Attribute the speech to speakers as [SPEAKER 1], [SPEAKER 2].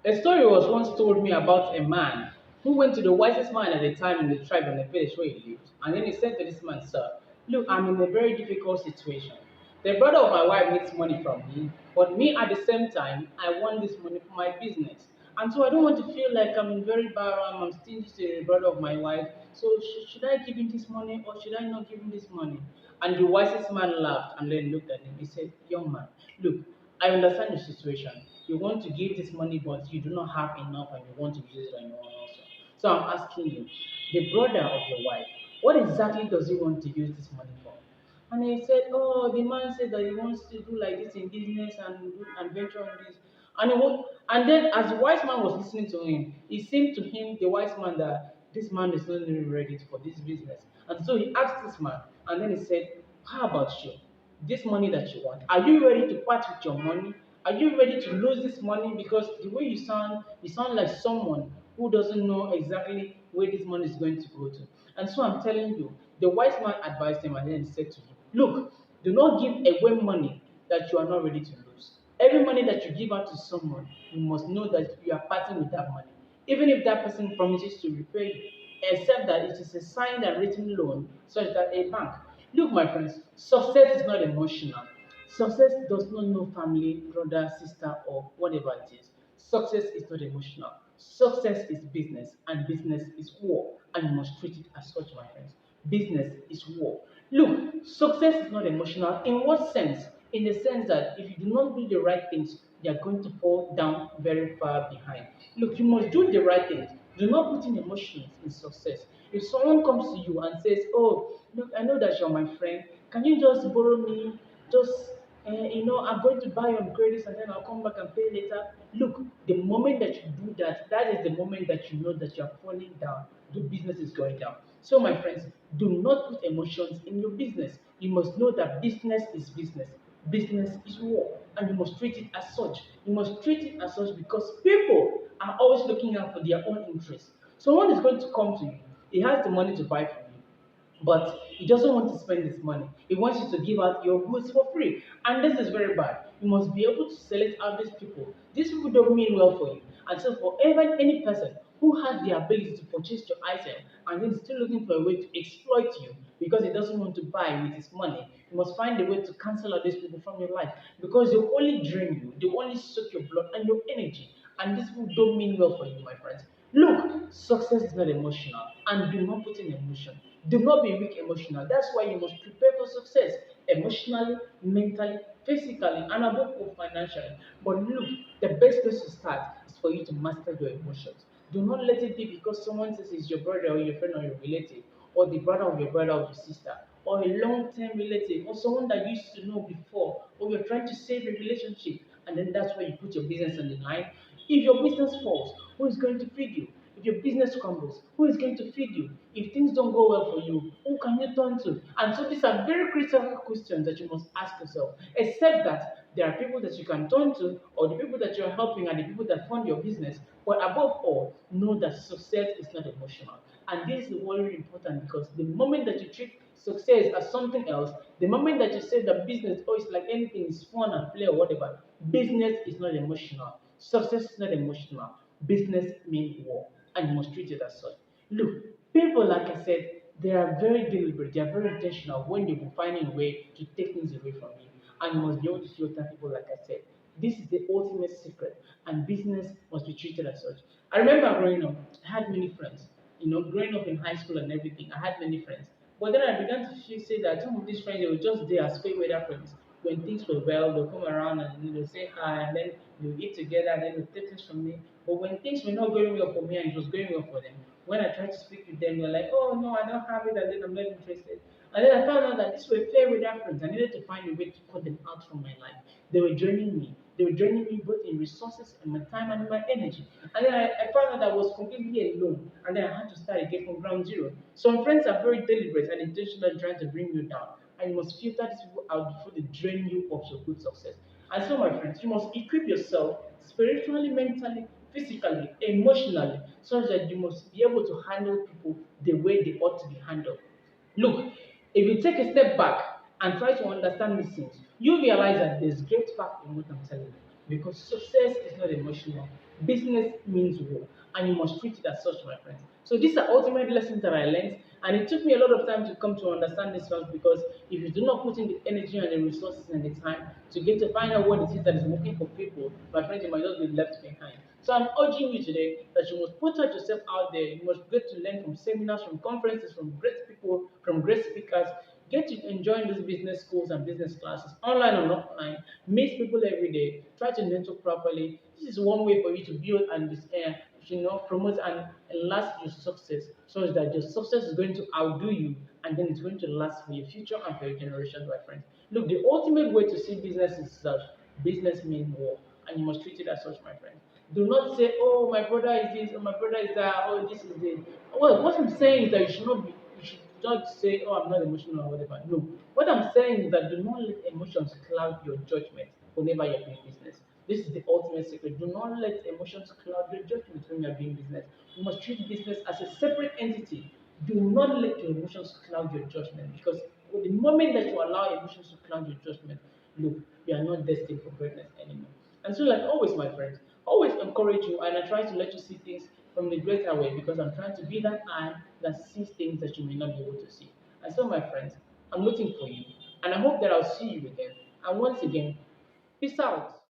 [SPEAKER 1] A story was once told me about a man who went to the wisest man at the time in the tribe and the village where he lived. And then he said to this man, "Sir, look, I'm in a very difficult situation. The brother of my wife needs money from me, but me at the same time, I want this money for my business. And so I don't want to feel like I'm in very bad, I'm stingy to the brother of my wife. So should I give him this money or should I not give him this money?" And the wisest man laughed and then looked at him. He said, "Young man, look, I understand your situation. You want to give this money, but you do not have enough and you want to use it on your own also. So I'm asking you, the brother of your wife, what exactly does he want to use this money for?" And he said, "Oh, the man said that he wants to do like this in business and venture on this." And then as the wise man was listening to him, it seemed to him, the wise man, that this man is not really ready for this business. And so he asked this man, and then he said, "How about you? This money that you want, are you ready to part with your money? Are you ready to lose this money? Because the way you sound like someone who doesn't know exactly where this money is going to go to." And so I'm telling you, the wise man advised him and then said to him, "Look, do not give away money that you are not ready to lose. Every money that you give out to someone, you must know that you are parting with that money. Even if that person promises to repay you, except that it is a signed and written loan such that a bank." Look, my friends, success is not emotional. Success does not know family, brother, sister, or whatever it is. Success is not emotional. Success is business, and business is war, and you must treat it as such, my friends. Business is war. Look, success is not emotional. In what sense? In the sense that if you do not do the right things, you are going to fall down very far behind. Look, you must do the right things. Do not put in emotions in success. If someone comes to you and says, "Oh, look, I know that you're my friend. Can you just borrow me? Just, I'm going to buy on credits and then I'll come back and pay later." Look, the moment that you do that, that is the moment that you know that you're falling down. The business is going down. So, my friends, do not put emotions in your business. You must know that business is business. Business is war, and you must treat it as such. You must treat it as such because people are always looking out for their own interests. Someone is going to come to you, he has the money to buy from you, but he doesn't want to spend his money. He wants you to give out your goods for free. And this is very bad. You must be able to select out these people. These people don't mean well for you. And so, for even any person who has the ability to purchase your item and then still looking for a way to exploit you because he doesn't want to buy with his money, you must find a way to cancel out these people from your life because they only drain you, they only suck your blood and your energy. And these people don't mean well for you, my friends. Look, success is not emotional, and do not put in emotion. Do not be weak emotional. That's why you must prepare for success emotionally, mentally, physically, and above all financially. But look, the best place to start is for you to master your emotions. Do not let it be because someone says it's your brother or your friend or your relative, or the brother of your brother or your sister, or a long-term relative, or someone that you used to know before, or you're trying to save a relationship, and then that's where you put your business on the line. If your business falls, who is going to feed you? If your business crumbles, who is going to feed you? If things don't go well for you, who can you turn to? And so these are very critical questions that you must ask yourself. Except that there are people that you can turn to, or the people that you're helping, and the people that fund your business. But above all, know that success is not emotional. And this is very important because the moment that you treat success as something else, the moment that you say that business, oh, it's like anything, it's fun and play or whatever, business is not emotional. Success is not emotional. Business means war, and you must treat it as such. Look, people, like I said, they are very deliberate, they are very intentional when they will find a way to take things away from you. And you must be able to filter people, like I said. This is the ultimate secret, and business must be treated as such. I remember growing up, I had many friends. Growing up in high school and everything, I had many friends. But then I began to say that some of these friends, they were just there as fair weather friends. When things were well, they'll come around and they'll say hi, and then we'll eat together, and then they'll take things from me. But when things were not going well for me and it was going well for them, when I tried to speak with them, they're like, "Oh no, I don't have it," and then I'm not interested. And then I found out that these were fair weather friends. I needed to find a way to cut them out from my life. They were draining me. They were draining me both in resources and my time and my energy. And then I found out that I was completely alone. And then I had to start again from ground zero. Some friends are very deliberate and intentional in trying to bring you down. And you must filter these people out before they drain you of your good success. And so, my friends, you must equip yourself spiritually, mentally, physically, emotionally, so that you must be able to handle people the way they ought to be handled. Look, if you take a step back and try to understand these things, you realize that there's great fact in what I'm telling you. because success is not emotional. Business means war, and you must treat it as such, my friends. So these are ultimate lessons that I learned, and it took me a lot of time to come to understand this one because if you do not put in the energy and the resources and the time to get to find out what it is that is working for people, my friends, you might just be left behind. So I'm urging you today that you must put yourself out there. You must get to learn from seminars, from conferences, from great people, from great speakers. Get to enjoy these business schools and business classes, online or offline. Meet people every day. Try to network properly. This is one way for you to build and promote and last your success, so that your success is going to outdo you, and then it's going to last for your future and for your generation, my friends. Look, the ultimate way to see business is such. Business means war, and you must treat it as such, my friend. Do not say, "Oh, my brother is this, or my brother is that, oh, this is it." Well, what I'm saying is that you should not say, "Oh, I'm not emotional," or whatever. No, what I'm saying is that do not let emotions cloud your judgment whenever you're doing business. This is the ultimate secret. Do not let emotions cloud your judgment when you're doing business. You must treat business as a separate entity. Do not let your emotions cloud your judgment, because the moment that you allow emotions to cloud your judgment, look, you are not destined for greatness anymore. And so, like always, my friends, always encourage you, and I try to let you see things from the greater way because I'm trying to be that eye that sees things that you may not be able to see. And so, my friends, I'm waiting for you, and I hope that I'll see you again. And once again, peace out.